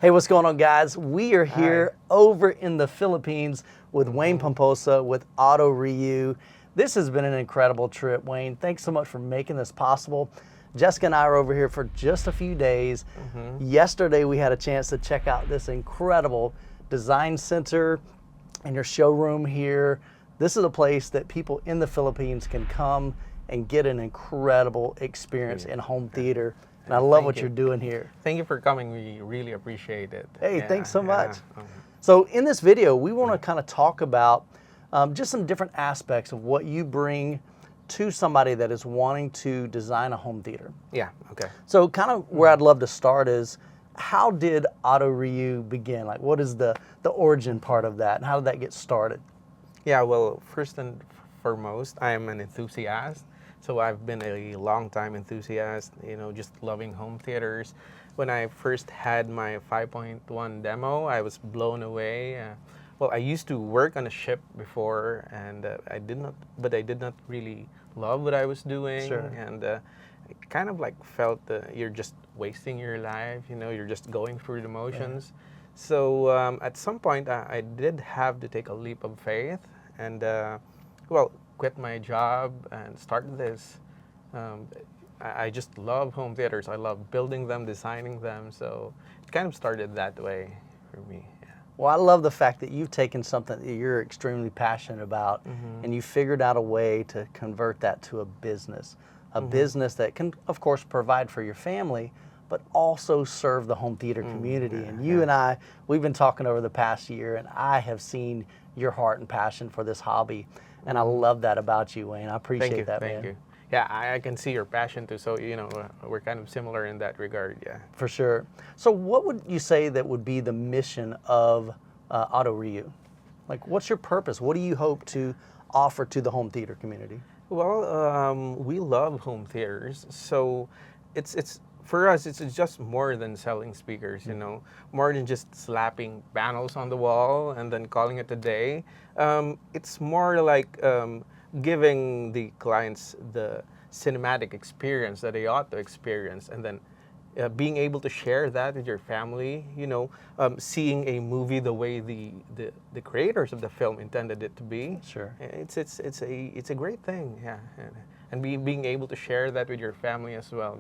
Hey, what's going on, guys? We are here over in the Philippines with Wayne Pamposa with RYU. This has been an incredible trip, Wayne. Thanks so much for making this possible. Jessica and I are over here for just a few days. Yesterday, we had a chance to check out this incredible design center and your showroom here. This is a place that people in the Philippines can come and get an incredible experience in home theater. And I love what you're doing here. Thank you for coming. We really appreciate it. Hey, thanks so much. So in this video, we want to kind of talk about just some different aspects of what you bring to somebody that is wanting to design a home theater. Yeah, okay. So kind of where I'd love to start is, how did RYU begin? Like, what is the origin part of that, and how did that get started? Yeah, well, first and foremost, I'm an enthusiast. So I've been a long-time enthusiast, you know, just loving home theaters. When I first had my 5.1 demo, I was blown away. Well, I used to work on a ship before, and I did not really love what I was doing. Sure. And I kind of like felt you're just wasting your life, you know, you're just going through the motions. Yeah. So at some point, I did have to take a leap of faith and, well, quit my job and start this. I just love home theaters. I love building them, designing them. So it kind of started that way for me. Yeah. Well, I love the fact that you've taken something that you're extremely passionate about and you figured out a way to convert that to a business that can, of course, provide for your family, but also serve the home theater community. And you and I, we've been talking over the past year, and I have seen your heart and passion for this hobby. And I love that about you, Wayne. I appreciate that, man. Thank you. Yeah, I can see your passion too. So, you know, we're kind of similar in that regard, yeah. For sure. So what would you say that would be the mission of RYU? Like, what's your purpose? What do you hope to offer to the home theater community? Well, we love home theaters. So it's for us, it's just more than selling speakers, you know, more than just slapping panels on the wall and then calling it a day. It's more like giving the clients the cinematic experience that they ought to experience, and then being able to share that with your family, you know, seeing a movie the way the creators of the film intended it to be. Sure. It's a great thing, yeah. And being able to share that with your family as well.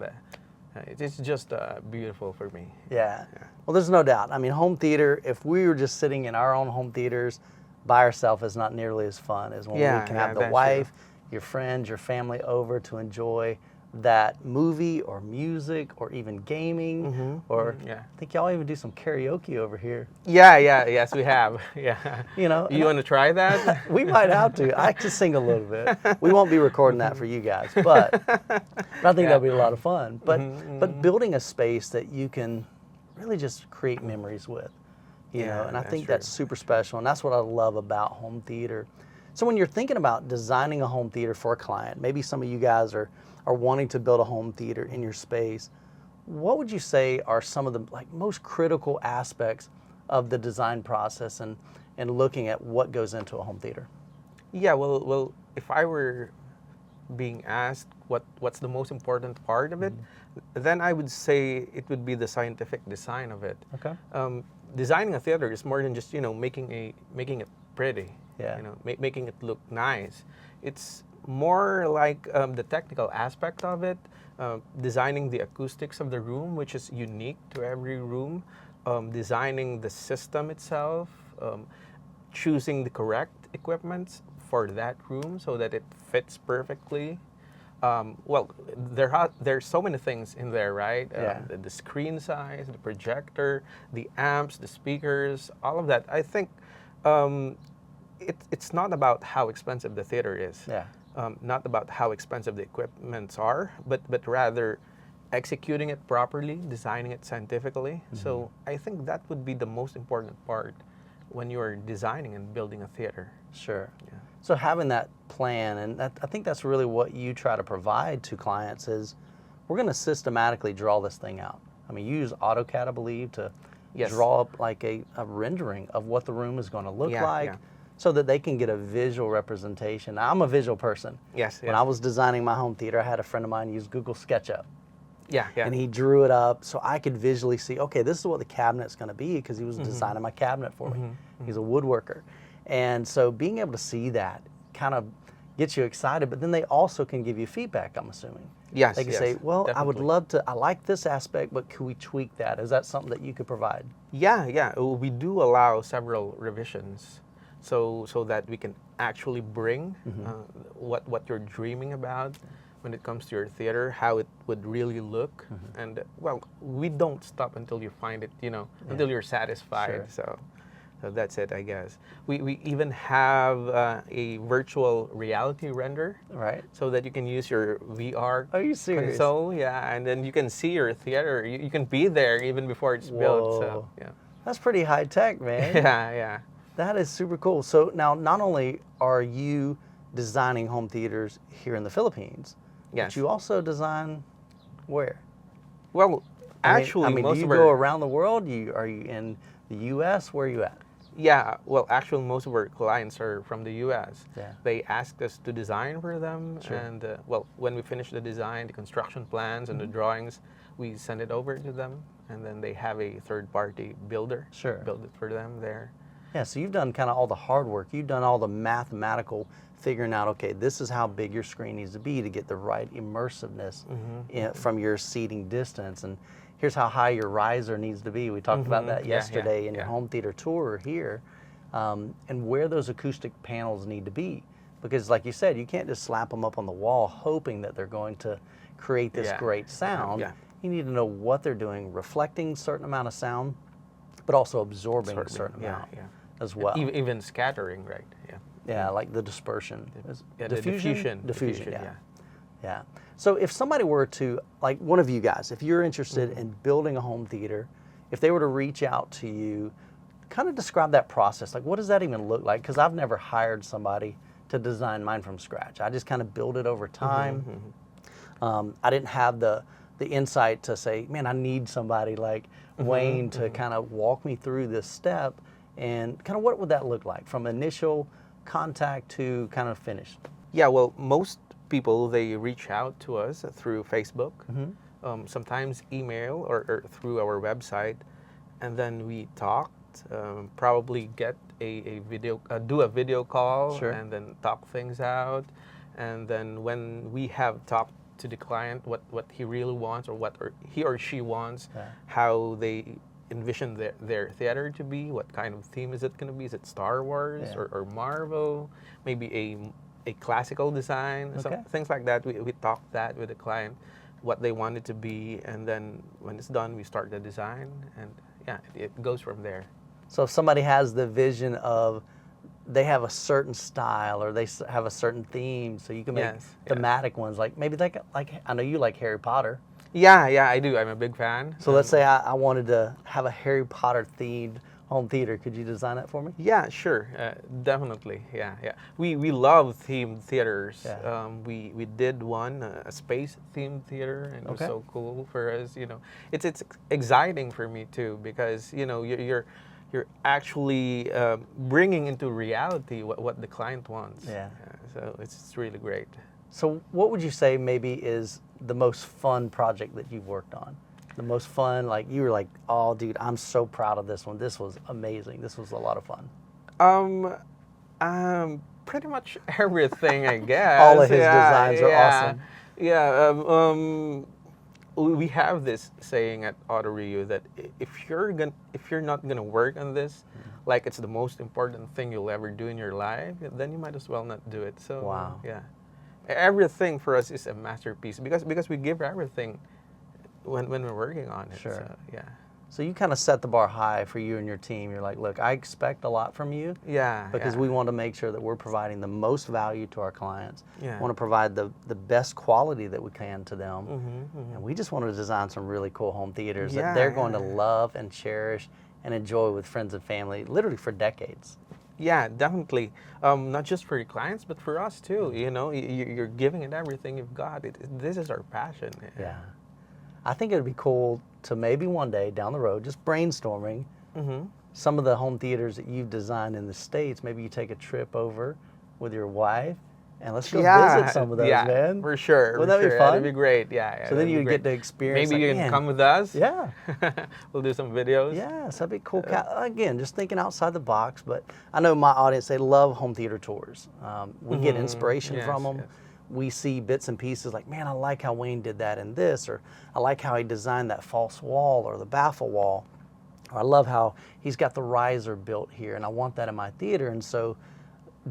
It's just beautiful for me. Yeah. Well, there's no doubt. I mean, home theater, if we were just sitting in our own home theaters by ourselves, is not nearly as fun as when we can have the wife, your friends, your family over to enjoy that movie or music or even gaming or I think y'all even do some karaoke over here. Yes, we have. Yeah. You know, you want to try that? We might have to. I can sing a little bit. We won't be recording that for you guys, but I think that'll be a lot of fun. But building a space that you can really just create memories with, you know, and I think that's super special, and that's what I love about home theater. So when you're thinking about designing a home theater for a client, maybe some of you guys are wanting to build a home theater in your space, what would you say are some of the most critical aspects of the design process and looking at what goes into a home theater? Yeah, well, if I were being asked what's the most important part of it, then I would say it would be the scientific design of it. Okay. Designing a theater is more than just, you know, making it pretty. Yeah. You know, making it look nice. It's more like the technical aspect of it, designing the acoustics of the room, which is unique to every room, designing the system itself, choosing the correct equipment for that room so that it fits perfectly. Well, there's so many things in there, right? The screen size, the projector, the amps, the speakers, all of that. I think it's not about how expensive the theater is. Yeah. Not about how expensive the equipments are, but rather executing it properly, designing it scientifically. So I think that would be the most important part when you're designing and building a theater. Sure. Yeah. So having that plan, and I think that's really what you try to provide to clients, is we're going to systematically draw this thing out. I mean, you use AutoCAD, I believe, to draw up like a rendering of what the room is going to look like. Yeah. So that they can get a visual representation. Now, I'm a visual person. Yes. When I was designing my home theater, I had a friend of mine use Google SketchUp. Yeah, yeah. And he drew it up so I could visually see, okay, this is what the cabinet's going to be, because he was designing my cabinet for me. He's a woodworker. And so being able to see that kind of gets you excited, but then they also can give you feedback, I'm assuming. Yes, They can yes, say, well, I would definitely. love to, I like this aspect, but could we tweak that? Is that something that you could provide? Yeah, yeah. We do allow several revisions, so that we can actually bring what you're dreaming about when it comes to your theater, how it would really look, and well, we don't stop until you find it, until you're satisfied. Sure. So that's it, I guess. We even have a virtual reality render, Right. so that you can use your VR Are you serious? console, yeah, and then you can see your theater. You can be there even before it's built. So Whoa. yeah. That's pretty high tech, man. Yeah, yeah. That is super cool. So now, not only are you designing home theaters here in the Philippines, Yes. but you also design where? Well, actually, I mean, most do you of go our around the world? Are you in the U.S.? Where are you at? yeah, well, actually, most of our clients are from the U.S. Yeah. They asked us to design for them, Sure. and well, when we finish the design, the construction plans and the drawings, we send it over to them, and then they have a third-party builder Sure. build it for them there. Yeah, so you've done kind of all the hard work. You've done all the mathematical figuring out, okay, this is how big your screen needs to be to get the right immersiveness from your seating distance. And here's how high your riser needs to be. We talked about that Yeah, yesterday in your yeah. home theater tour here, and where those acoustic panels need to be. Because like you said, you can't just slap them up on the wall hoping that they're going to create this Yeah. great sound. Yeah. You need to know what they're doing, reflecting a certain amount of sound, but also absorbing a certain yeah, amount yeah. as well. Even scattering, right? Yeah. Yeah, like the dispersion. Yeah, the Diffusion, diffusion, yeah. yeah. Yeah. So if somebody were to, like one of you guys, if you're interested in building a home theater, if they were to reach out to you, kind of describe that process. Like, what does that even look like? Because I've never hired somebody to design mine from scratch. I just kind of build it over time. I didn't have the insight to say, man, I need somebody like Wayne to kind of walk me through this step. And kind of what would that look like from initial contact to kind of finish? Yeah, well, most people, they reach out to us through Facebook, sometimes email or through our website, and then we talked, probably get a video, do a video call, Sure. and then talk things out. And then when we have talked to the client what he really wants, or what he or she wants, Yeah. how they envision their theater to be, what kind of theme is it going to be? Is it Star Wars Yeah. or Marvel? Maybe a classical design, Okay. things like that. We talk that with the client, what they want it to be, and then when it's done, we start the design, and yeah, it goes from there. So if somebody has the vision of they have a certain style or they have a certain theme, so you can make Yes, thematic ones, like maybe like I know you like Harry Potter. Yeah, yeah, I do. I'm a big fan. So let's say I wanted to have a Harry Potter themed home theater. Could you design that for me? Yeah, sure, definitely. Yeah, yeah. We love themed theaters. Yeah. We did one, a space themed theater, and it was Okay. so cool for us. It's exciting for me too, because you're actually bringing into reality what the client wants. Yeah. So it's really great. So what would you say maybe is the most fun project that you've worked on? The most fun, like you were like, oh, dude, I'm so proud of this one. This was amazing. This was a lot of fun. Pretty much everything, I guess. All of his designs are awesome. Yeah. We have this saying at RYU that if you're not gonna work on this, like it's the most important thing you'll ever do in your life, then you might as well not do it. So Wow. yeah, everything for us is a masterpiece because we give everything when we're working on it. Sure. So, yeah. So you kind of set the bar high for you and your team. You're like, look, I expect a lot from you. Yeah. Because yeah. we want to make sure that we're providing the most value to our clients. Yeah. We want to provide the best quality that we can to them. Mm-hmm. And we just want to design some really cool home theaters Yeah, that they're going to yeah. love and cherish and enjoy with friends and family, literally for decades. Yeah, definitely. Not just for your clients, but for us too. You're giving it everything you've got. This is our passion. Yeah. I think it would be cool to maybe one day down the road, just brainstorming, some of the home theaters that you've designed in the States. Maybe you take a trip over with your wife and let's go visit some of those, yeah, man. for sure. Wouldn't that be fun? That'd be great. Yeah. So then that'd you be would great. get to experience. Maybe like, you can man, come with us. Yeah. We'll do some videos. Yes, that'd be cool. Again, just thinking outside the box, but I know my audience, they love home theater tours. We get inspiration from them. Yes. We see bits and pieces like, man, I like how Wayne did that in this, or I like how he designed that false wall or the baffle wall, or I love how he's got the riser built here, and I want that in my theater. And so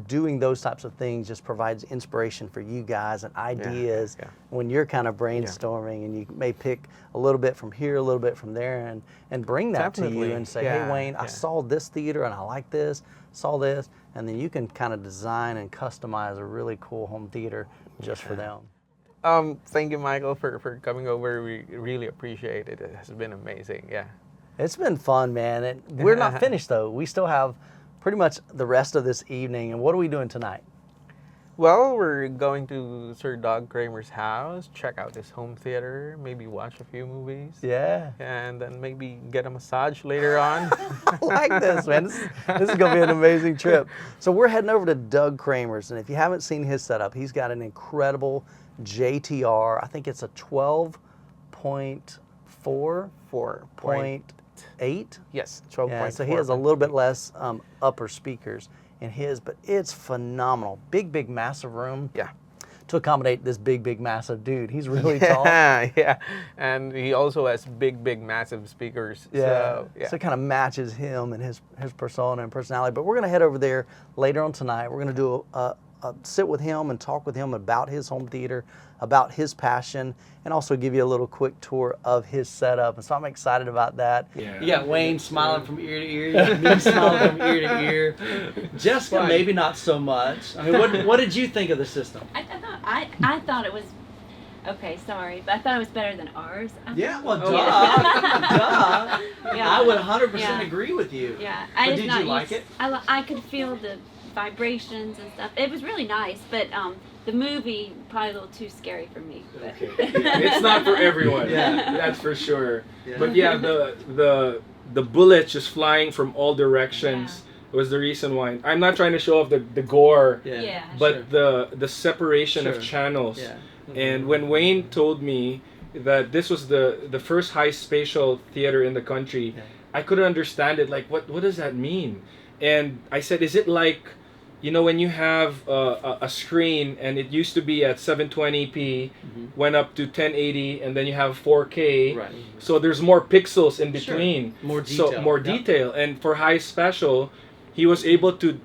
doing those types of things just provides inspiration for you guys and ideas when you're kind of brainstorming, and you may pick a little bit from here, a little bit from there, and bring that to you and say, hey, Wayne, I saw this theater and I like this, saw this, and then you can kind of design and customize a really cool home theater just for them. Thank you, Michael, for coming over. We really appreciate it. It has been amazing. Yeah. It's been fun, man. And we're not finished, though. We still have pretty much the rest of this evening. And what are we doing tonight? Well, we're going to Sir Doug Kramer's house, check out his home theater, maybe watch a few movies. Yeah. And then maybe get a massage later on. I like this, man. This is going to be an amazing trip. So we're heading over to Doug Kramer's. And if you haven't seen his setup, he's got an incredible JTR. I think it's a 12.4, 4.8. Yes, 12.4. Yeah, so he has a little bit less upper speakers in his, but it's phenomenal. Big, massive room. Yeah. To accommodate this big, massive dude. He's really tall. Yeah. And he also has big, massive speakers. Yeah. So it kind of matches him and his persona and personality. But we're going to head over there later on tonight. We're going to do a sit with him and talk with him about his home theater, about his passion, and also give you a little quick tour of his setup. And so I'm excited about that. Yeah. You got Wayne smiling from ear to ear. You got me smiling from ear to ear. Jessica, maybe not so much. I mean, what did you think of the system? I thought it was okay. Sorry, but I thought it was better than ours. Yeah, well, duh. Yeah. I would 100% Yeah. agree with you. Yeah, But did you like it? I could feel the vibrations and stuff. It was really nice, but the movie probably a little too scary for me. But. Okay. Yeah, it's not for everyone. Yeah. That's for sure. Yeah. But yeah, the bullets just flying from all directions was the reason why. I'm not trying to show off the gore, Yeah. but the separation of channels. Yeah. And when Wayne told me that this was the first high spatial theater in the country, I couldn't understand it. Like, what does that mean? And I said, is it like, you know, when you have a screen and it used to be at 720p, went up to 1080, and then you have 4K. Right. So there's more pixels in between. More detail. So more detail. And for high spatial, he was able to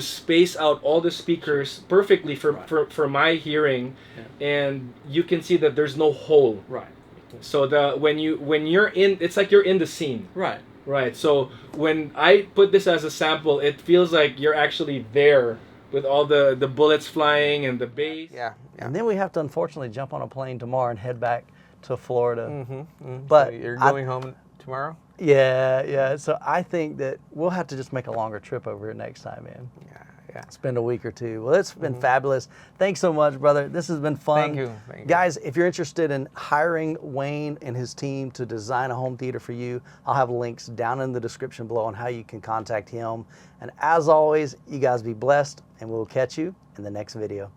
space out all the speakers perfectly for my hearing, and you can see that there's no hole. Right. So when you're in, it's like you're in the scene. Right. Right. So when I put this as a sample, it feels like you're actually there with all the bullets flying and the bass. Yeah. And then we have to unfortunately jump on a plane tomorrow and head back to Florida. But so you're going home tomorrow? Yeah. So I think that we'll have to just make a longer trip over here next time, man. Yeah. Spend a week or two. Well, it's been fabulous. Thanks so much, brother. This has been fun. Thank you. Guys, if you're interested in hiring Wayne and his team to design a home theater for you, I'll have links down in the description below on how you can contact him. And as always, you guys be blessed, and we'll catch you in the next video.